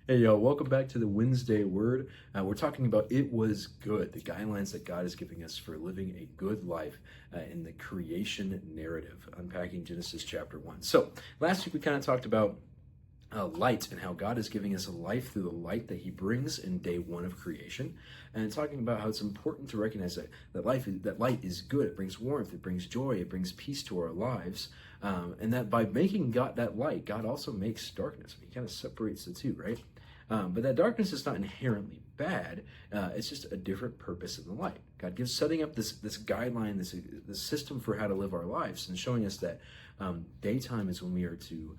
Hey, yo, welcome back to the Wednesday Word. We're talking about it was good, the guidelines that God is giving us for living a good life in the creation narrative, unpacking Genesis chapter 1. So, last week we kind of talked about light and how God is giving us a life through the light that He brings in day one of creation, and talking about how it's important to recognize that light is good. It brings warmth, it brings joy, it brings peace to our lives, and that by making God that light, God also makes darkness. He kind of separates the two, right? But that darkness is not inherently bad. It's just a different purpose in the light. God gives setting up this guideline, this system for how to live our lives, and showing us that daytime is when we are to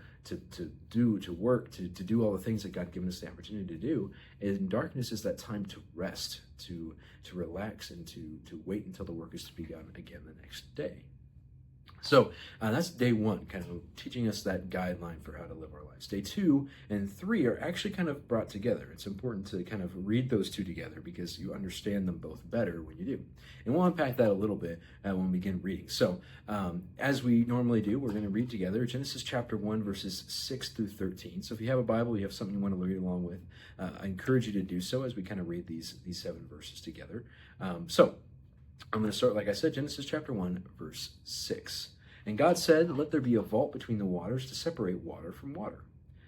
work, to do all the things that God given us the opportunity to do. And darkness is that time to rest, to relax, and to wait until the work is to be done again the next day. So that's day one, kind of teaching us that guideline for how to live our lives. Day 2 and 3 are actually kind of brought together. It's important to kind of read those two together because you understand them both better when you do. And we'll unpack that a little bit when we begin reading. So as we normally do, we're going to read together Genesis chapter 1, verses 6 through 13. So if you have a Bible, you have something you want to read along with, I encourage you to do so as we kind of read these 7 verses together. So I'm going to start, like I said, Genesis chapter 1, verse 6. And God said, "Let there be a vault between the waters to separate water from water."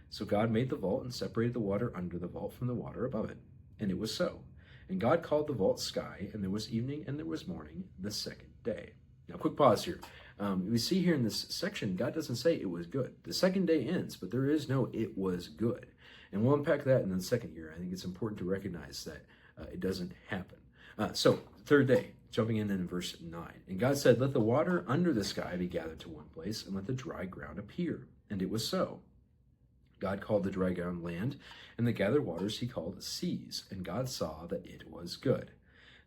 So God made the vault and separated the water under the vault from the water above it. And it was so. And God called the vault sky, and there was evening and there was morning the second day. Now, quick pause here. We see here in this section, God doesn't say it was good. The second day ends, but there is no "it was good." And we'll unpack that in the second year. I think it's important to recognize that it doesn't happen. So, third day. Jumping in verse 9. And God said, "Let the water under the sky be gathered to one place, and let the dry ground appear." And it was so. God called the dry ground land, and the gathered waters He called seas. And God saw that it was good.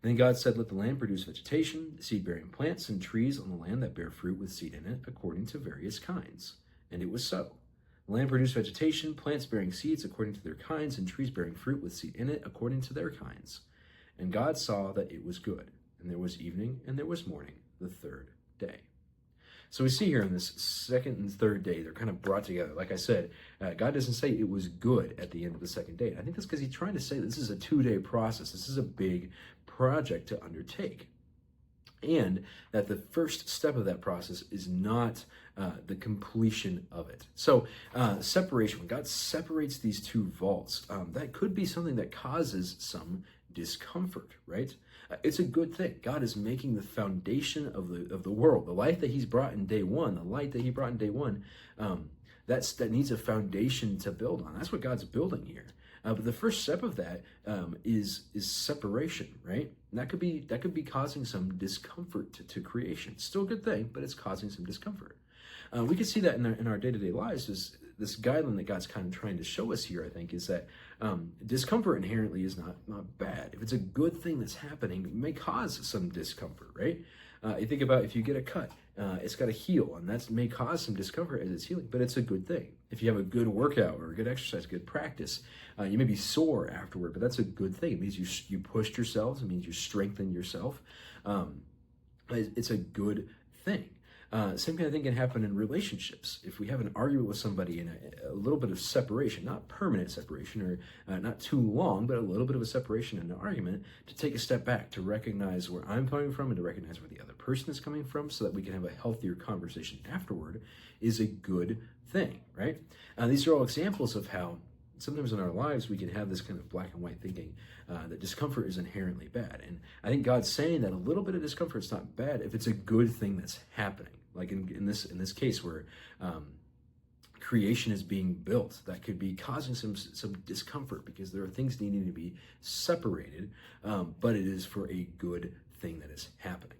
Then God said, "Let the land produce vegetation, seed-bearing plants, and trees on the land that bear fruit with seed in it, according to various kinds." And it was so. The land produced vegetation, plants bearing seeds according to their kinds, and trees bearing fruit with seed in it, according to their kinds. And God saw that it was good. And there was evening, and there was morning, the third day. So we see here in this second and third day, they're kind of brought together. Like I said, God doesn't say it was good at the end of the second day. I think that's because He's trying to say this is a 2-day process. This is a big project to undertake. And that the first step of that process is not the completion of it. So separation, when God separates these two vaults, that could be something that causes some discomfort, right? It's a good thing. God is making the foundation of the world. The life that He's brought in day one, the light that He brought in day one, that needs a foundation to build on. That's what God's building here. But the first step of that is separation, right? And that could be causing some discomfort to creation. Still a good thing, but it's causing some discomfort. We can see that in our day-to-day lives. Is this guideline that God's kind of trying to show us here, I think, is that discomfort inherently is not bad. If it's a good thing that's happening, it may cause some discomfort, right? You think about if you get a cut, it's got to heal, and that may cause some discomfort as it's healing, but it's a good thing. If you have a good workout or a good exercise, good practice, you may be sore afterward, but that's a good thing. It means you pushed yourselves. It means you strengthened yourself. It's a good thing. Same kind of thing can happen in relationships. If we have an argument with somebody and a little bit of separation, not permanent separation or not too long, but a little bit of a separation in an argument, to take a step back, to recognize where I'm coming from and to recognize where the other person is coming from so that we can have a healthier conversation afterward is a good thing, right? These are all examples of how sometimes in our lives we can have this kind of black and white thinking that discomfort is inherently bad. And I think God's saying that a little bit of discomfort is not bad if it's a good thing that's happening. Like in this case where creation is being built, that could be causing some discomfort because there are things needing to be separated, but it is for a good thing that is happening.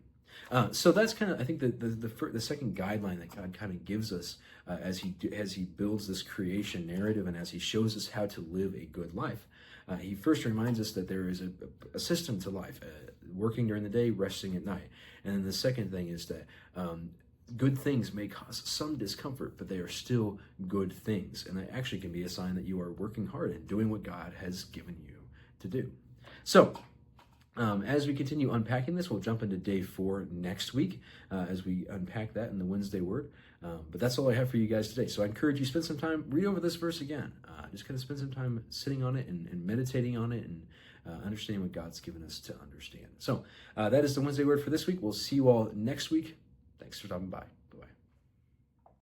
So that's kind of, I think, the second guideline that God kind of gives us as he builds this creation narrative and as He shows us how to live a good life. He first reminds us that there is a system to life, working during the day, resting at night. And then the second thing is that good things may cause some discomfort, but they are still good things. And that actually can be a sign that you are working hard and doing what God has given you to do. So As we continue unpacking this, we'll jump into day 4 next week as we unpack that in the Wednesday Word. But that's all I have for you guys today. So I encourage you to spend some time, read over this verse again. Just kind of spend some time sitting on it and meditating on it and understanding what God's given us to understand. So that is the Wednesday Word for this week. We'll see you all next week. Thanks for stopping by.